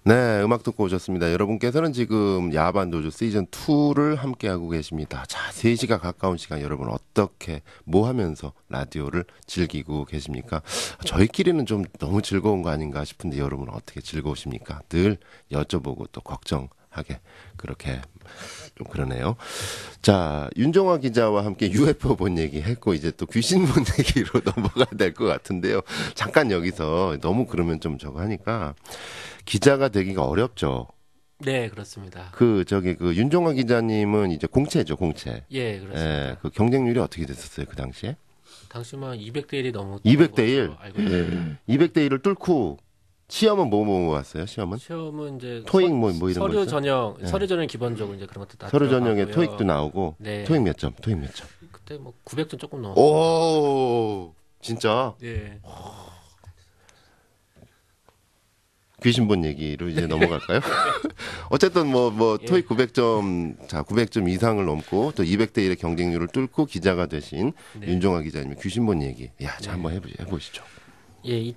네, 음악 듣고 오셨습니다. 여러분께서는 지금 야반도주 시즌2를 함께하고 계십니다. 자, 3시가 가까운 시간 여러분 어떻게 뭐 하면서 라디오를 즐기고 계십니까? 저희끼리는 좀 너무 즐거운 거 아닌가 싶은데 여러분은 어떻게 즐거우십니까? 늘 여쭤보고 또 걱정하게 그렇게 좀 그러네요. 자, 윤종화 기자와 함께 UFO 본 얘기 했고 이제 또 귀신 본 얘기로 넘어가야 될 것 같은데요. 잠깐 여기서 너무 그러면 좀 저거 하니까 기자가 되기가 어렵죠. 네, 그렇습니다. 그 윤종화 기자님은 이제 공채죠, 공채. 예, 그렇습니다. 예, 그 경쟁률이 어떻게 됐었어요, 그 당시에? 당시만 200대 1이 넘었던 200대 1. 알고 있습니다. 200대 1을 뚫고 시험은 뭐 왔어요? 시험은? 시험은 이제 토익 뭐 이런 거 서류 있어요? 전형, 서류 전형 기본적으로 이제 그런 것도 다 서류 전형에 들어가고요. 토익도 나오고. 네. 토익 몇 점? 토익 몇 점? 그때 뭐 900점 조금 넘었어요. 오, 진짜? 예. 귀신 본 얘기로 이제 넘어갈까요? 어쨌든 예. 토익 900점, 자, 900점 이상을 넘고 또 200대 1의 경쟁률을 뚫고 기자가 되신 네. 윤종화 기자님의 귀신 본 얘기. 야, 자, 한번 해보시죠. 예,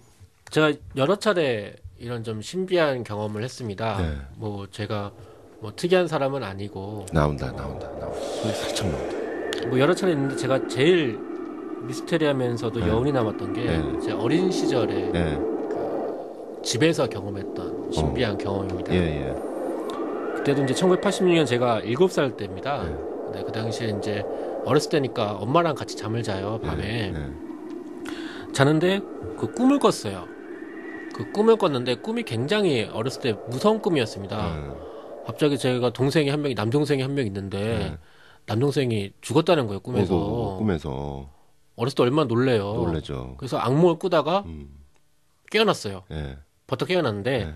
제가 여러 차례 이런 좀 신비한 경험을 했습니다. 네. 뭐 제가 뭐 특이한 사람은 아니고 나온다. 소리 살짝 나온다. 뭐 여러 차례 있는데 제가 제일 미스테리하면서도 네. 여운이 남았던 게 네. 제 어린 시절에 예, 집에서 경험했던 신비한 경험입니다. 예. 그때도 이제 1986년 제가 7살 때입니다. 네. 근데 그 당시에 이제 어렸을 때니까 엄마랑 같이 잠을 자요, 밤에. 자는데 그 꿈을 꿨어요. 그 꿈을 꿨는데 꿈이 굉장히 어렸을 때 무서운 꿈이었습니다. 갑자기 제가 동생이 한 명이, 남동생이 한 명 있는데 남동생이 죽었다는 거예요, 꿈에서. 꿈에서. 어렸을 때 얼마나 놀래요. 놀래죠. 그래서 악몽을 꾸다가 깨어났어요. 예. 버터 깨어났는데 네.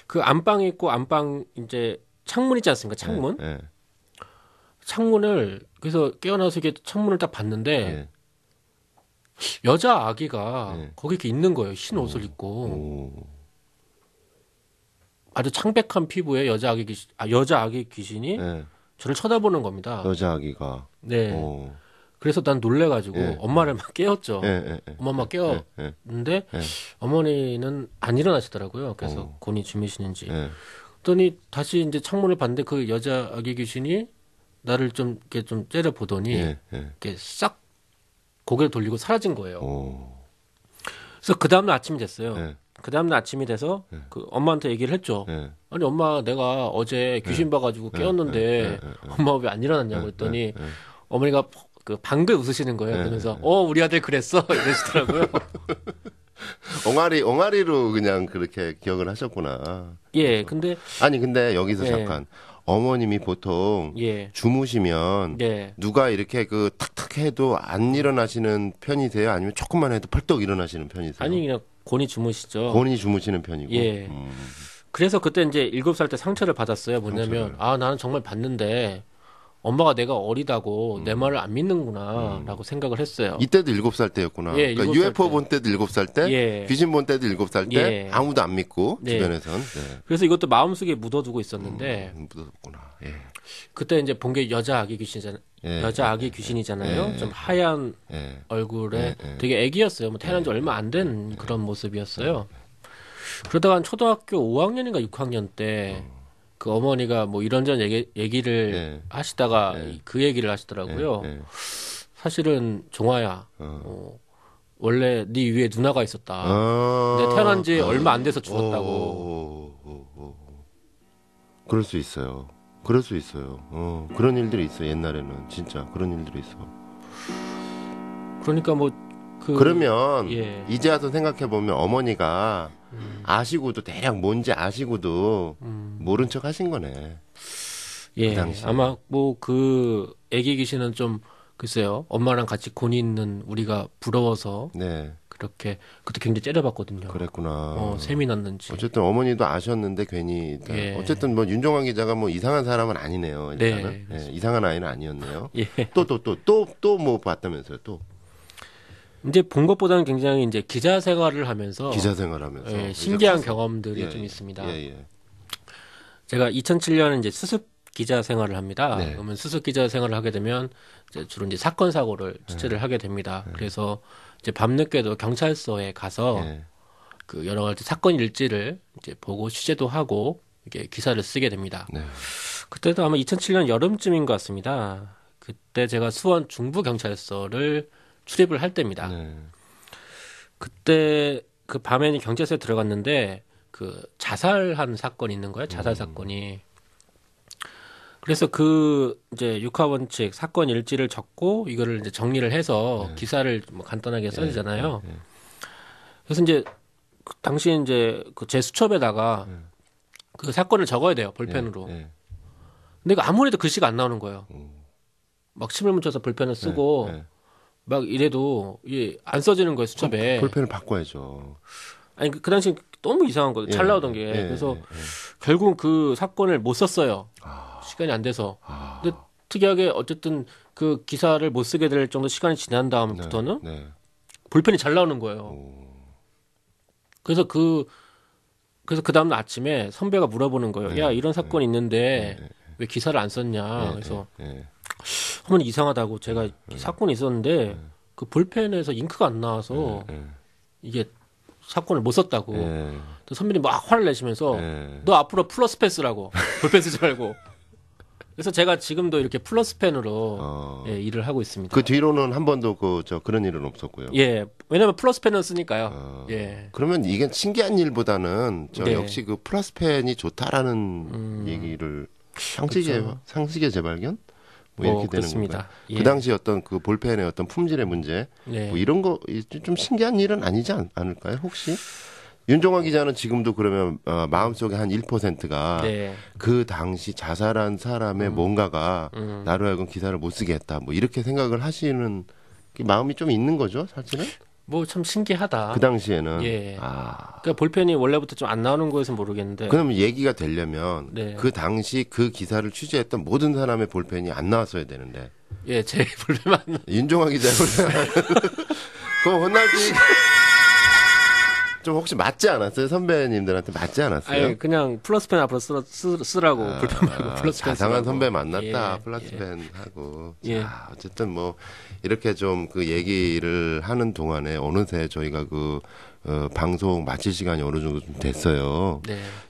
그 안방이 있고 안방 이제 창문 있지 않습니까? 창문. 예. 창문을 그래서 깨어나서 이렇게 창문을 딱 봤는데 예. 여자 아기가 네. 거기 이렇게 있는 거예요. 흰 옷을 입고 오. 아주 창백한 피부에 여자 아기 귀신이 예. 저를 쳐다보는 겁니다. 여자 아기가. 네. 오. 그래서 난 놀래가지고 예. 엄마를 막 깨웠죠. 예. 엄마 막 깨웠는데 예. 어머니는 안 일어나시더라고요. 그래서 오. 곤히 주무시는지. 예. 그랬더니 다시 이제 창문을 봤는데 그 여자 아기 귀신이 나를 좀 이렇게 좀 째려보더니 예. 이렇게 싹 고개를 돌리고 사라진 거예요. 오. 그래서 그 다음날 아침이 됐어요. 예. 그 다음날 아침이 돼서 그 엄마한테 얘기를 했죠. 예. 아니 엄마 내가 어제 귀신 봐가지고 깨웠는데 엄마 왜 안 일어났냐고 했더니 어머니가 그 방긋 웃으시는 거예요. 그러면서 우리 아들 그랬어 이러시더라고요. 엉아리로 그냥 그렇게 기억을 하셨구나. 예, 근데 아니 근데 여기서 예. 잠깐 어머님이 보통 예, 주무시면 예. 누가 이렇게 그 탁탁 해도 안 일어나시는 편이세요? 아니면 조금만 해도 펄떡 일어나시는 편이세요? 아니 그냥 곤히 주무시죠. 본인이 주무시는 편이고. 예. 그래서 그때 이제 7살 때 상처를 받았어요. 뭐냐면 상처를. 나는 정말 봤는데 엄마가 내가 어리다고 내 말을 안 믿는구나라고 생각을 했어요. 이때도 7살 때였구나. 예, 그러니까 7살 UFO 때. 본 때도 7살 때, 예. 귀신 본 때도 7살 때, 예. 아무도 안 믿고 네. 주변에선. 네. 그래서 이것도 마음속에 묻어두고 있었는데 묻었구나. 예. 그때 이제 본 게 여자 아기 귀신이잖아요. 예. 여자 아기 귀신이잖아요. 예. 좀 하얀 예. 얼굴에 예. 되게 애기였어요. 뭐 태어난 지 얼마 안 된 그런 모습이었어요. 그러다가 한 초등학교 5학년인가 6학년 때 그 어머니가 뭐 이런저런 얘기를 예. 하시다가 예. 그 얘기를 하시더라고요. 예. 사실은 종아야, 원래 네 위에 누나가 있었다. 아. 근데 태어난 지 얼마 안 돼서 죽었다고. 그럴 수 있어요. 그럴 수 있어요. 그런 일들이 있어. 옛날에는 진짜 그런 일들이 있어. 그러니까 뭐 그러면 예. 이제 와서 생각해 보면 어머니가 아시고도 대략 뭔지 아시고도 모른 척 하신 거네. 예, 그 당시에. 아마 뭐 그 애기 귀신은 좀 글쎄요. 엄마랑 같이 곤히 있는 우리가 부러워서 네, 그렇게 그때 굉장히 째려봤거든요. 그랬구나. 셈이 났는지. 어쨌든 어머니도 아셨는데 괜히 예. 어쨌든 뭐 윤종환 기자가 뭐 이상한 사람은 아니네요. 일단은. 네, 예, 이상한 아이는 아니었네요. 예. 또 뭐 봤다면서요? 또 이제 본 것보다는 굉장히 이제 기자 생활을 하면서 기자 생활하면서 예, 이제 신기한 가서. 경험들이 예, 좀 있습니다. 예. 제가 2007년에 이제 수습 기자 생활을 합니다. 네. 그러면 수습 기자 생활을 하게 되면 이제 주로 이제 사건 사고를 취재를 하게 됩니다. 그래서 이제 밤늦게도 경찰서에 가서 예. 그 여러 가지 사건 일지를 이제 보고 취재도 하고 이게 기사를 쓰게 됩니다. 네. 그때도 아마 2007년 여름쯤인 것 같습니다. 그때 제가 수원 중부경찰서를 출입을 할 때입니다. 네. 그때 그 밤에 경찰서에 들어갔는데 그 자살한 사건이 있는 거예요. 자살 사건이. 그래서 그 이제 육하원칙 사건 일지를 적고 이거를 이제 정리를 해서 기사를 뭐 간단하게 써야 되잖아요. 그래서 이제 그 당시에 이제 그 제 수첩에다가 그 사건을 적어야 돼요. 볼펜으로. 근데 이거 아무래도 글씨가 안 나오는 거예요. 막 침을 묻혀서 볼펜을 쓰고 막 이래도 이게 안 써지는 거예요. 수첩에. 볼펜을 바꿔야죠. 아니 그 당시 너무 이상한 거예요. 잘 나오던 게. 그래서 결국 그 사건을 못 썼어요. 시간이 안 돼서. 근데 특이하게 어쨌든 그 기사를 못 쓰게 될 정도 시간이 지난 다음부터는 볼펜이 잘 나오는 거예요. 그래서 그 다음 날 아침에 선배가 물어보는 거예요. 야, 이런 사건이 있는데 왜 기사를 안 썼냐. 그래서 한번 이상하다고 제가 사건이 있었는데 그 볼펜에서 잉크가 안 나와서 이게 사건을 못 썼다고. 또 선배님 막 화를 내시면서 너 앞으로 플러스 펜 쓰라고. 볼펜 쓰지 말고. 그래서 제가 지금도 이렇게 플러스 펜으로 일을 하고 있습니다. 그 뒤로는 한 번도 그런 일은 없었고요. 예, 왜냐면 플러스 펜을 쓰니까요. 예. 그러면 이게 신기한 일보다는 네. 역시 그 플러스 펜이 좋다라는 얘기를 상식의 재발견? 뭐 이렇게 되는 그렇습니다. 건가요? 예. 그 당시 어떤 그 볼펜의 어떤 품질의 문제, 뭐 이런 거 좀 신기한 일은 아니지 않을까요? 혹시? 윤종화 기자는 지금도 그러면 마음속에 한 1%가 그 당시 자살한 사람의 뭔가가 나로 하여금 기사를 못 쓰게 했다. 뭐 이렇게 생각을 하시는 마음이 좀 있는 거죠, 사실은? 뭐 참 신기하다. 그 당시에는. 예. 그러니까 볼펜이 원래부터 좀 안 나오는 거에서 모르겠는데. 그러면 얘기가 되려면 그 당시 그 기사를 취재했던 모든 사람의 볼펜이 안 나왔어야 되는데. 예, 제 볼펜만. 윤종화 기자 볼펜. 그럼 혼나지. 좀 혹시 맞지 않았어요? 선배님들한테 맞지 않았어요? 아니, 그냥 플러스펜 앞으로 쓰라고 볼펜 말고 플러스펜 자상한 쓰라고. 선배 만났다. 플러스펜 하고. 자, 어쨌든 뭐 이렇게 좀 그 얘기를 하는 동안에 어느새 저희가 방송 마칠 시간이 어느 정도 좀 됐어요.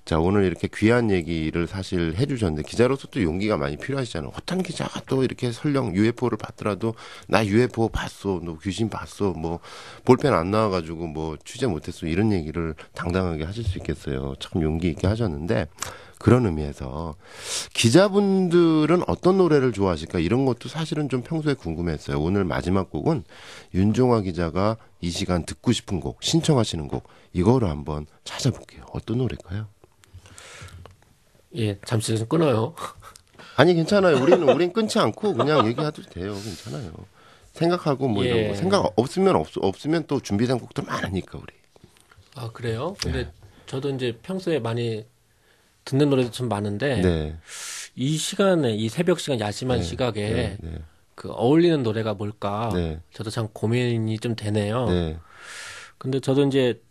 자, 오늘 이렇게 귀한 얘기를 사실 해주셨는데 기자로서 또 용기가 많이 필요하시잖아요. 어떤 기자가 또 이렇게 설령 UFO를 봤더라도 나 UFO 봤어, 너 귀신 봤어, 뭐 볼펜 안 나와가지고 뭐 취재 못했어 이런 얘기를 당당하게 하실 수 있겠어요. 참 용기 있게 하셨는데 그런 의미에서 기자분들은 어떤 노래를 좋아하실까 이런 것도 사실은 좀 평소에 궁금했어요. 오늘 마지막 곡은 윤종화 기자가 이 시간 듣고 싶은 곡, 신청하시는 곡 이거를 한번 찾아볼게요. 어떤 노래일까요? 예, 잠시 좀 끊어요. 아니 괜찮아요. 우린 끊지 않고 그냥 얘기해도 돼요. 괜찮아요. 생각하고 뭐 이런 거 생각 없으면 또 준비된 곡들 많으니까 우리. 아 그래요? 근데 저도 이제 평소에 많이 듣는 노래도 좀 많은데 이 시간에 이 새벽 시간 야심한 시각에 그 어울리는 노래가 뭘까? 저도 참 고민이 좀 되네요. 근데 저도 이제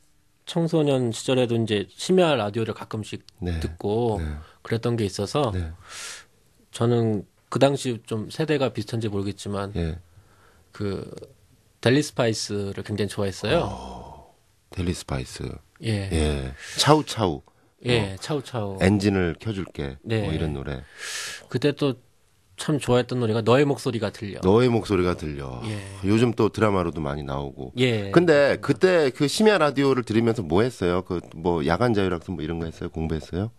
청소년 시절에도 이제 심야 라디오를 가끔씩 듣고 그랬던 게 있어서 저는 그 당시 좀 세대가 비슷한지 모르겠지만 그 델리 스파이스를 굉장히 좋아했어요. 델리 스파이스. 예. 차우차우. 예, 차우차우. 엔진을 켜줄게. 뭐 이런 노래. 그때 또 참 좋아했던 노래가 너의 목소리가 들려. 너의 목소리가 들려. 요즘 또 드라마로도 많이 나오고. 예. 근데 그때 그 심야 라디오를 들으면서 뭐 했어요? 그 뭐 야간 자율학습 뭐 이런 거 했어요? 공부했어요?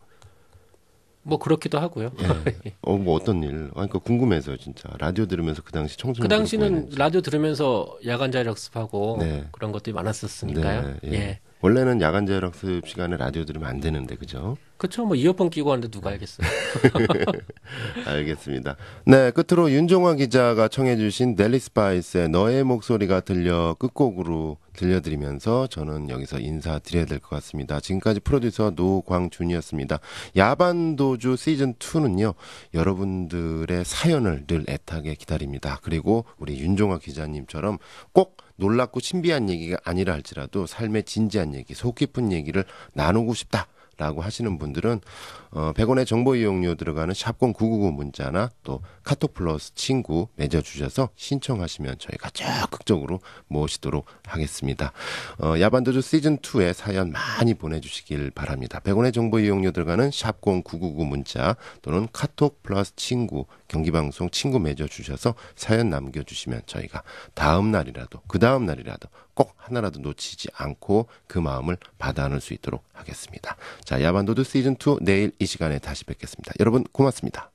뭐 그렇기도 하고요. 뭐 어떤 일? 그러니까 궁금해서요, 진짜. 라디오 들으면서 그 당시 청소년. 그 당시는 라디오 들으면서 야간 자율학습하고 그런 것들이 많았었으니까요. 원래는 야간 자율학습 시간에 라디오 들으면 안 되는데, 그죠? 그렇죠. 뭐 이어폰 끼고 하는데 누가 알겠어요. 알겠습니다. 네, 끝으로 윤종화 기자가 청해주신 델리 스파이스의 너의 목소리가 들려 끝곡으로 들려드리면서 저는 여기서 인사드려야 될 것 같습니다. 지금까지 프로듀서 노광준이었습니다. 야반도주 시즌2는요, 여러분들의 사연을 늘 애타게 기다립니다. 그리고 우리 윤종화 기자님처럼 꼭 놀랍고 신비한 얘기가 아니라 할지라도 삶의 진지한 얘기, 속 깊은 얘기를 나누고 싶다 라고 하시는 분들은 100원의 정보 이용료 들어가는 샵0999 문자나 또 카톡 플러스 친구 맺어주셔서 신청하시면 저희가 적극적으로 모시도록 하겠습니다. 야반도주 시즌2의 사연 많이 보내주시길 바랍니다. 100원의 정보 이용료 들어가는 샵0999 문자 또는 카톡 플러스 친구 경기방송 친구 맺어주셔서 사연 남겨주시면 저희가 다음 날이라도 그 다음 날이라도 꼭 하나라도 놓치지 않고 그 마음을 받아 안을 수 있도록 하겠습니다. 자, 야반도주 시즌2 내일 이 시간에 다시 뵙겠습니다. 여러분 고맙습니다.